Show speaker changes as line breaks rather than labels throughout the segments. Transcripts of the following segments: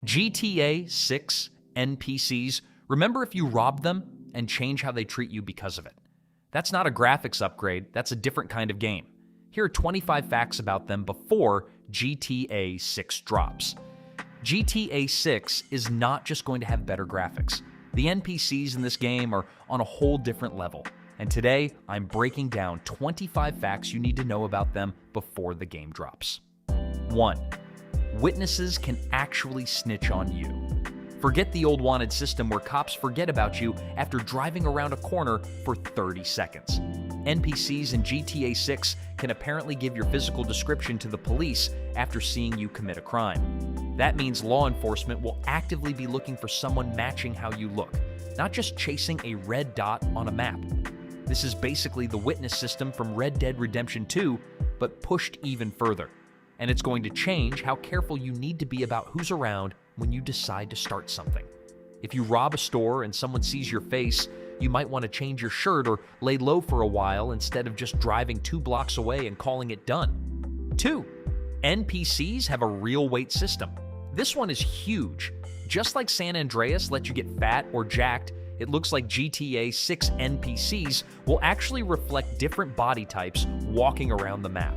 GTA 6 NPCs, remember if you rob them and change how they treat you because of it. That's not a graphics upgrade, that's a different kind of game. Here are 25 facts about them before GTA 6 drops. GTA 6 is not just going to have better graphics. The NPCs in this game are on a whole different level. And today, I'm breaking down 25 facts you need to know about them before the game drops. 1. Witnesses can actually snitch on you. Forget the old wanted system where cops forget about you after driving around a corner for 30 seconds. NPCs in GTA 6 can apparently give your physical description to the police after seeing you commit a crime. That means law enforcement will actively be looking for someone matching how you look, not just chasing a red dot on a map. This is basically the witness system from Red Dead Redemption 2, but pushed even further. And it's going to change how careful you need to be about who's around when you decide to start something. If you rob a store and someone sees your face, you might want to change your shirt or lay low for a while instead of just driving 2 blocks away and calling it done. 2. NPCs have a real weight system. This one is huge. Just like San Andreas lets you get fat or jacked, it looks like GTA 6 NPCs will actually reflect different body types walking around the map.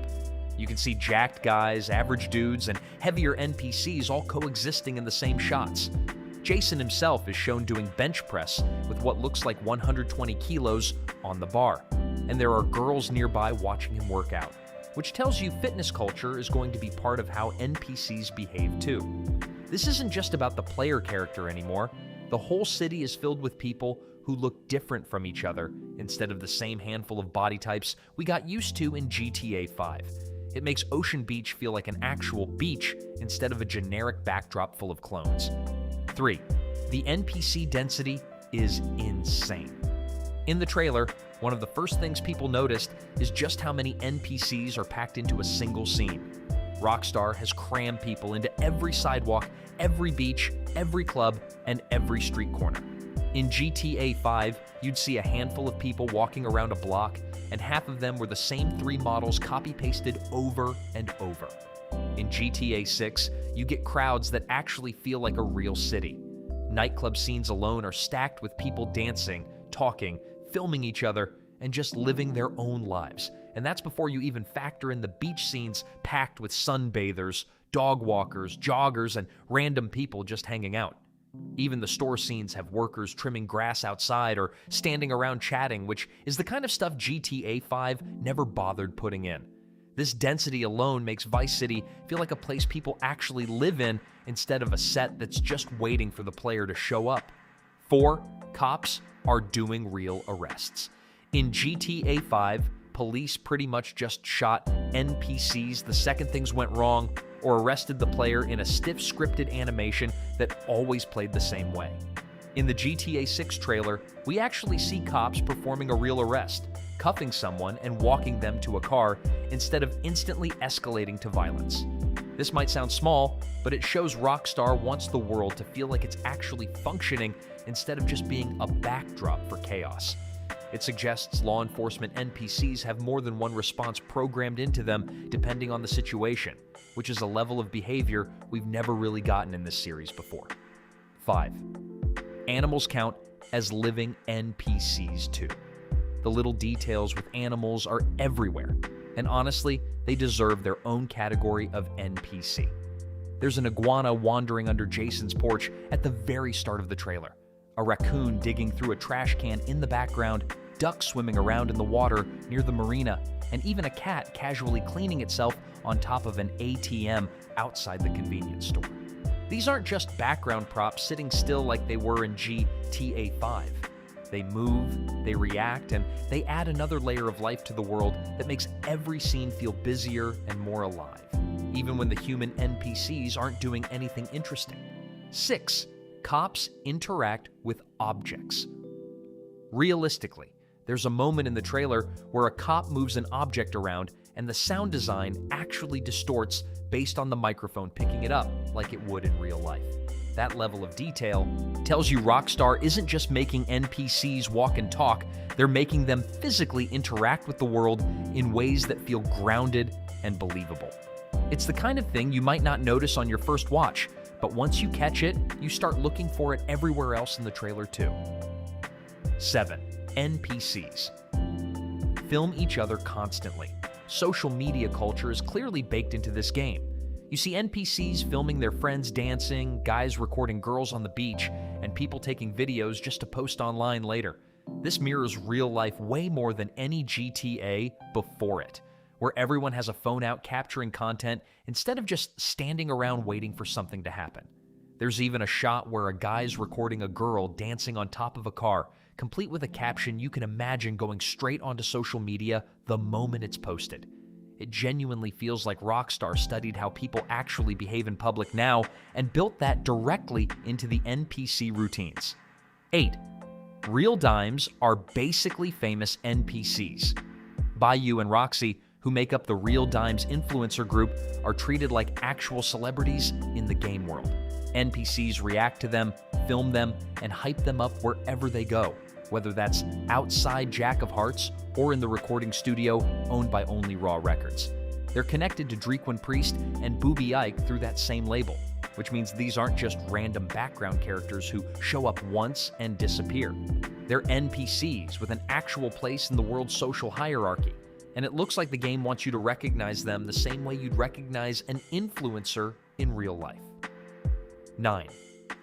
You can see jacked guys, average dudes, and heavier NPCs all coexisting in the same shots. Jason himself is shown doing bench press with what looks like 120 kilos on the bar, and there are girls nearby watching him work out, which tells you fitness culture is going to be part of how NPCs behave too. This isn't just about the player character anymore. The whole city is filled with people who look different from each other instead of the same handful of body types we got used to in GTA 5. It makes Ocean Beach feel like an actual beach instead of a generic backdrop full of clones. 3. The NPC density is insane. In the trailer, one of the first things people noticed is just how many NPCs are packed into a single scene. Rockstar has crammed people into every sidewalk, every beach, every club, and every street corner. In GTA 5, you'd see a handful of people walking around a block, and half of them were the same 3 models copy-pasted over and over. In GTA 6, you get crowds that actually feel like a real city. Nightclub scenes alone are stacked with people dancing, talking, filming each other, and just living their own lives. And that's before you even factor in the beach scenes packed with sunbathers, dog walkers, joggers, and random people just hanging out. Even the store scenes have workers trimming grass outside or standing around chatting, which is the kind of stuff GTA 5 never bothered putting in. This density alone makes Vice City feel like a place people actually live in instead of a set that's just waiting for the player to show up. 4. Cops are doing real arrests. In GTA 5, police pretty much just shot NPCs the second things went wrong or arrested the player in a stiff scripted animation that always played the same way. In the GTA 6 trailer, we actually see cops performing a real arrest, cuffing someone and walking them to a car instead of instantly escalating to violence. This might sound small, but it shows Rockstar wants the world to feel like it's actually functioning instead of just being a backdrop for chaos. It suggests law enforcement NPCs have more than one response programmed into them depending on the situation, which is a level of behavior we've never really gotten in this series before. 5. Animals count as living NPCs too. The little details with animals are everywhere, and honestly, they deserve their own category of NPC. There's an iguana wandering under Jason's porch at the very start of the trailer, a raccoon digging through a trash can in the background, ducks swimming around in the water near the marina, and even a cat casually cleaning itself on top of an ATM outside the convenience store. These aren't just background props sitting still like they were in GTA 5. They move, they react, and they add another layer of life to the world that makes every scene feel busier and more alive, even when the human NPCs aren't doing anything interesting. 6. Cops interact with objects. Realistically, there's a moment in the trailer where a cop moves an object around and the sound design actually distorts based on the microphone picking it up like it would in real life. That level of detail tells you Rockstar isn't just making NPCs walk and talk, they're making them physically interact with the world in ways that feel grounded and believable. It's the kind of thing you might not notice on your first watch, But once you catch it, you start looking for it everywhere else in the trailer too. 7. NPCs. Film each other constantly. Social media culture is clearly baked into this game. You see NPCs filming their friends dancing, guys recording girls on the beach, and people taking videos just to post online later. This mirrors real life way more than any GTA before it, where everyone has a phone out capturing content instead of just standing around waiting for something to happen. There's even a shot where a guy's recording a girl dancing on top of a car, complete with a caption you can imagine going straight onto social media the moment it's posted. It genuinely feels like Rockstar studied how people actually behave in public now and built that directly into the NPC routines. 8. Real Dimes are basically famous NPCs. Bayou and Roxy, who make up the Real Dimes influencer group, are treated like actual celebrities in the game world. NPCs react to them, film them, and hype them up wherever they go, whether that's outside Jack of Hearts or in the recording studio owned by Only Raw Records. They're connected to Drequin Priest and Booby Ike through that same label, which means these aren't just random background characters who show up once and disappear. They're NPCs with an actual place in the world's social hierarchy, and it looks like the game wants you to recognize them the same way you'd recognize an influencer in real life. 9.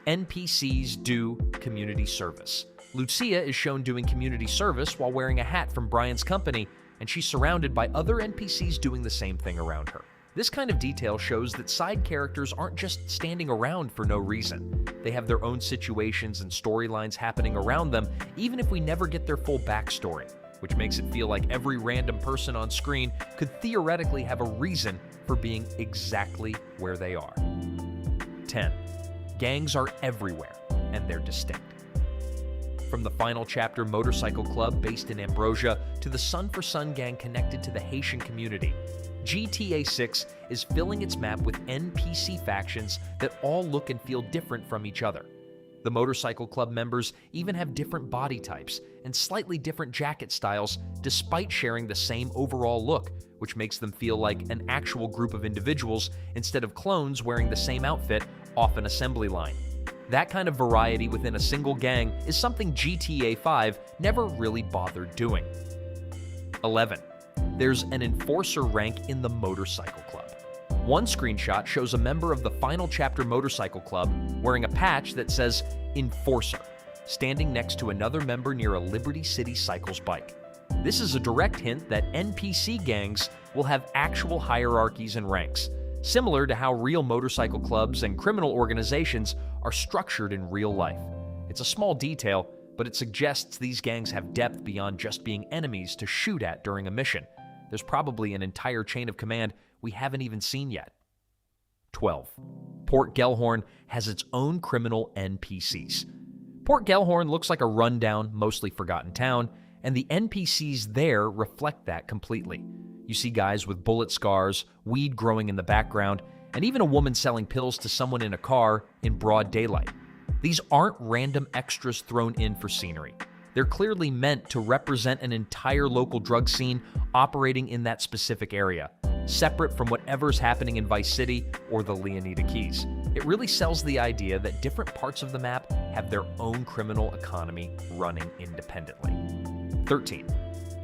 NPCs do community service. Lucia is shown doing community service while wearing a hat from Brian's company, and she's surrounded by other NPCs doing the same thing around her. This kind of detail shows that side characters aren't just standing around for no reason. They have their own situations and storylines happening around them, even if we never get their full backstory, which makes it feel like every random person on screen could theoretically have a reason for being exactly where they are. 10. Gangs are everywhere, and they're distinct. From the Final Chapter Motorcycle Club based in Ambrosia to the Sun for Sun gang connected to the Haitian community, GTA 6 is filling its map with NPC factions that all look and feel different from each other. The Motorcycle Club members even have different body types and slightly different jacket styles despite sharing the same overall look, which makes them feel like an actual group of individuals instead of clones wearing the same outfit off an assembly line. That kind of variety within a single gang is something GTA 5 never really bothered doing. 11. There's an enforcer rank in the Motorcycle Club. One screenshot shows a member of the Final Chapter Motorcycle Club wearing a patch that says Enforcer, standing next to another member near a Liberty City Cycles bike. This is a direct hint that NPC gangs will have actual hierarchies and ranks, similar to how real motorcycle clubs and criminal organizations are structured in real life. It's a small detail, but it suggests these gangs have depth beyond just being enemies to shoot at during a mission. There's probably an entire chain of command we haven't even seen yet. 12. Port Gellhorn has its own criminal NPCs. Port Gellhorn looks like a rundown, mostly forgotten town, and the NPCs there reflect that completely. You see guys with bullet scars, weed growing in the background, and even a woman selling pills to someone in a car in broad daylight. These aren't random extras thrown in for scenery. They're clearly meant to represent an entire local drug scene operating in that specific area, separate from whatever's happening in Vice City or the Leonida Keys. It really sells the idea that different parts of the map have their own criminal economy running independently. 13.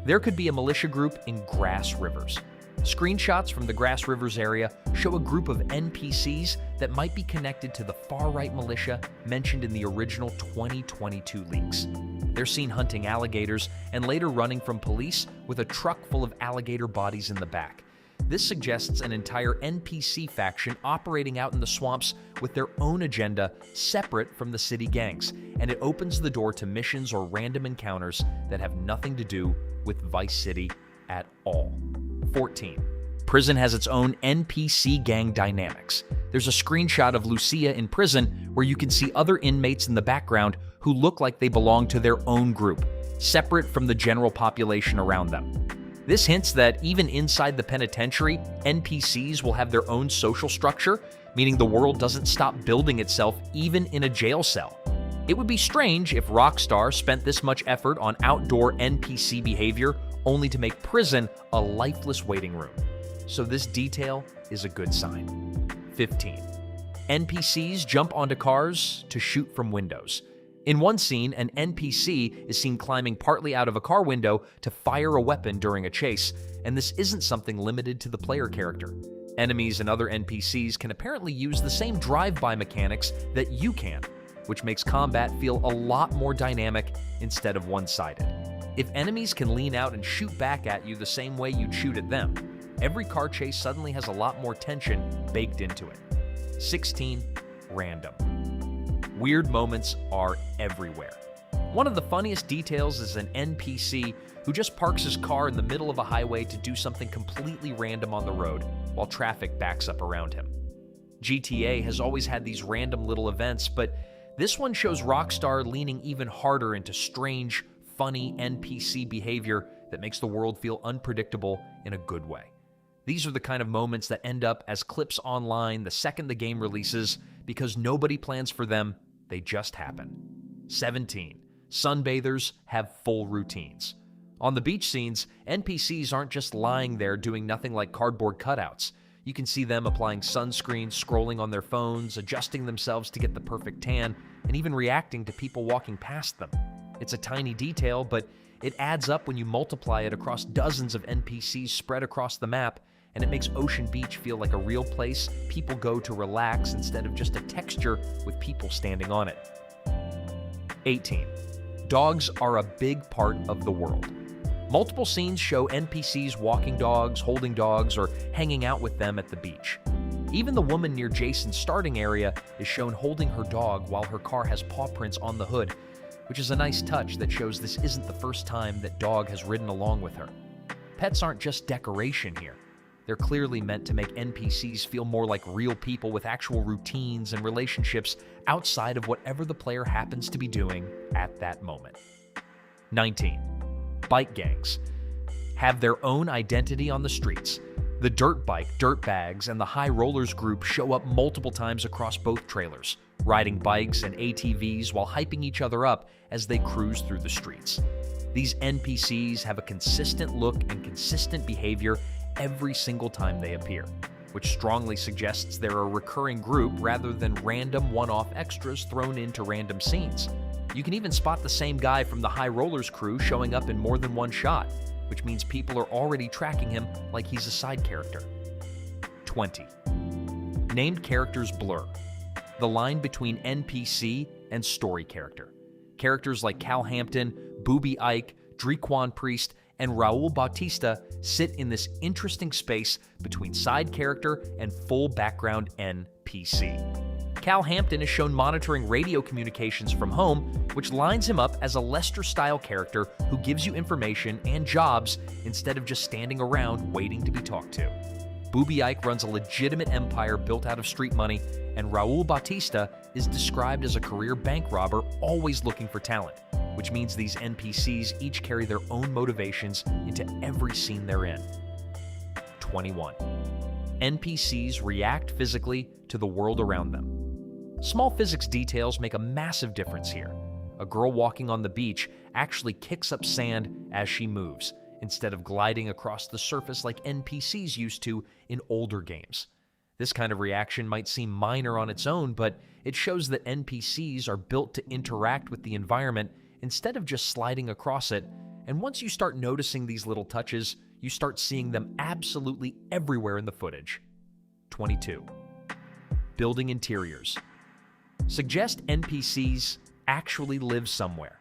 There could be a militia group in Grass Rivers. Screenshots from the Grass Rivers area show a group of NPCs that might be connected to the far-right militia mentioned in the original 2022 leaks. They're seen hunting alligators and later running from police with a truck full of alligator bodies in the back. This suggests an entire NPC faction operating out in the swamps with their own agenda separate from the city gangs, and it opens the door to missions or random encounters that have nothing to do with Vice City at all. 14. Prison has its own NPC gang dynamics. There's a screenshot of Lucia in prison where you can see other inmates in the background who look like they belong to their own group, separate from the general population around them. This hints that even inside the penitentiary, NPCs will have their own social structure, meaning the world doesn't stop building itself even in a jail cell. It would be strange if Rockstar spent this much effort on outdoor NPC behavior only to make prison a lifeless waiting room. So this detail is a good sign. 15. NPCs jump onto cars to shoot from windows. In one scene, an NPC is seen climbing partly out of a car window to fire a weapon during a chase, and this isn't something limited to the player character. Enemies and other NPCs can apparently use the same drive-by mechanics that you can, which makes combat feel a lot more dynamic instead of one-sided. If enemies can lean out and shoot back at you the same way you'd shoot at them, every car chase suddenly has a lot more tension baked into it. 16. Random. Weird moments are everywhere. One of the funniest details is an NPC who just parks his car in the middle of a highway to do something completely random on the road while traffic backs up around him. GTA has always had these random little events, but this one shows Rockstar leaning even harder into strange, funny NPC behavior that makes the world feel unpredictable in a good way. These are the kind of moments that end up as clips online the second the game releases because nobody plans for them, they just happen. 17. Sunbathers have full routines. On the beach scenes, NPCs aren't just lying there doing nothing like cardboard cutouts. You can see them applying sunscreen, scrolling on their phones, adjusting themselves to get the perfect tan, and even reacting to people walking past them. It's a tiny detail, but it adds up when you multiply it across dozens of NPCs spread across the map, and it makes Ocean Beach feel like a real place people go to relax instead of just a texture with people standing on it. 18. Dogs are a big part of the world. Multiple scenes show NPCs walking dogs, holding dogs, or hanging out with them at the beach. Even the woman near Jason's starting area is shown holding her dog while her car has paw prints on the hood, which is a nice touch that shows this isn't the first time that Dog has ridden along with her. Pets aren't just decoration here. They're clearly meant to make NPCs feel more like real people with actual routines and relationships outside of whatever the player happens to be doing at that moment. 19. Bike gangs have their own identity on the streets. The dirt bike, dirtbags, and the high rollers group show up multiple times across both trailers, riding bikes and ATVs while hyping each other up as they cruise through the streets. These NPCs have a consistent look and consistent behavior every single time they appear, which strongly suggests they're a recurring group rather than random one-off extras thrown into random scenes. You can even spot the same guy from the High Rollers crew showing up in more than one shot, which means people are already tracking him like he's a side character. 20. Named characters blur. The line between NPC and story character. Characters like Cal Hampton, Booby Ike, Drequan Priest, and Raul Bautista sit in this interesting space between side character and full background NPC. Cal Hampton is shown monitoring radio communications from home, which lines him up as a Lester-style character who gives you information and jobs instead of just standing around waiting to be talked to. Booby Ike runs a legitimate empire built out of street money, and Raul Bautista is described as a career bank robber always looking for talent, which means these NPCs each carry their own motivations into every scene they're in. 21. NPCs react physically to the world around them. Small physics details make a massive difference here. A girl walking on the beach actually kicks up sand as she moves, instead of gliding across the surface like NPCs used to in older games. This kind of reaction might seem minor on its own, but it shows that NPCs are built to interact with the environment instead of just sliding across it, and once you start noticing these little touches, you start seeing them absolutely everywhere in the footage. 22. Building interiors. Suggest NPCs actually live somewhere.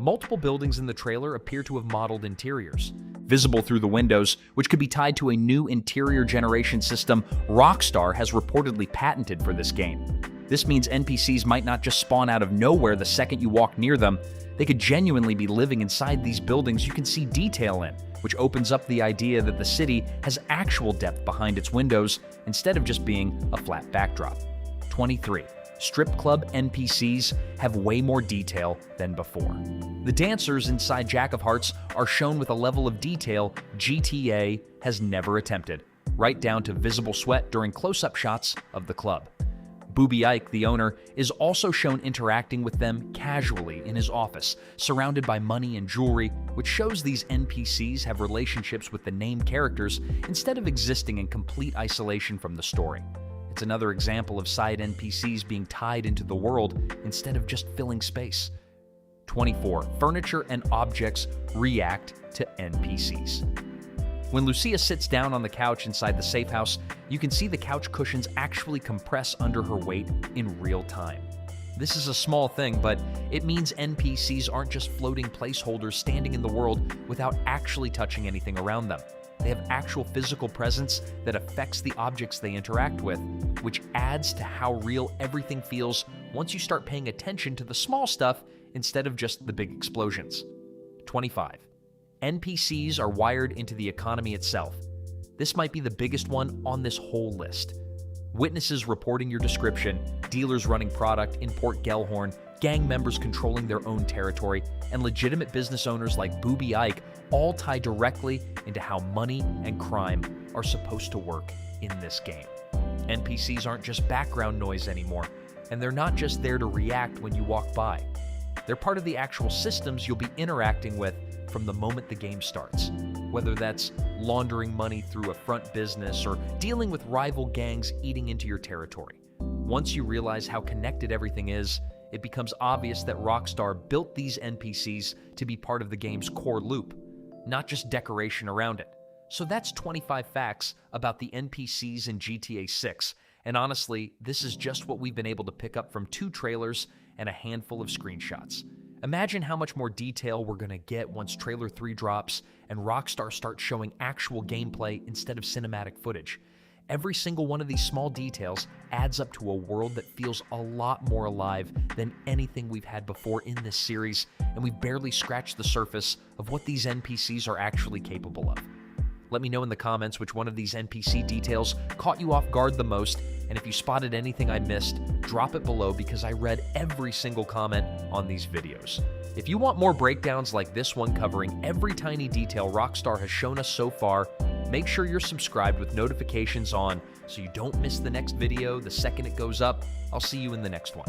Multiple buildings in the trailer appear to have modeled interiors, visible through the windows, which could be tied to a new interior generation system Rockstar has reportedly patented for this game. This means NPCs might not just spawn out of nowhere the second you walk near them. They could genuinely be living inside these buildings you can see detail in, which opens up the idea that the city has actual depth behind its windows instead of just being a flat backdrop. 23. Strip club NPCs have way more detail than before. The dancers inside Jack of Hearts are shown with a level of detail GTA has never attempted, right down to visible sweat during close-up shots of the club. Booby Ike, the owner, is also shown interacting with them casually in his office, surrounded by money and jewelry, which shows these NPCs have relationships with the named characters instead of existing in complete isolation from the story. It's another example of side NPCs being tied into the world instead of just filling space. 24. Furniture and objects react to NPCs. When Lucia sits down on the couch inside the safe house, you can see the couch cushions actually compress under her weight in real time. This is a small thing, but it means NPCs aren't just floating placeholders standing in the world without actually touching anything around them. They have actual physical presence that affects the objects they interact with, which adds to how real everything feels once you start paying attention to the small stuff instead of just the big explosions. 25. NPCs are wired into the economy itself. This might be the biggest one on this whole list. Witnesses reporting your description, dealers running product in Port Gellhorn, gang members controlling their own territory, and legitimate business owners like Booby Ike all tie directly into how money and crime are supposed to work in this game. NPCs aren't just background noise anymore, and they're not just there to react when you walk by. They're part of the actual systems you'll be interacting with from the moment the game starts, whether that's laundering money through a front business or dealing with rival gangs eating into your territory. Once you realize how connected everything is, it becomes obvious that Rockstar built these NPCs to be part of the game's core loop, not just decoration around it. So that's 25 facts about the NPCs in GTA 6, and honestly, this is just what we've been able to pick up from 2 trailers and a handful of screenshots. Imagine how much more detail we're going to get once Trailer 3 drops and Rockstar starts showing actual gameplay instead of cinematic footage. Every single one of these small details adds up to a world that feels a lot more alive than anything we've had before in this series, and we've barely scratched the surface of what these NPCs are actually capable of. Let me know in the comments which one of these NPC details caught you off guard the most, and if you spotted anything I missed, drop it below because I read every single comment on these videos. If you want more breakdowns like this one covering every tiny detail Rockstar has shown us so far, make sure you're subscribed with notifications on so you don't miss the next video the second it goes up. I'll see you in the next one.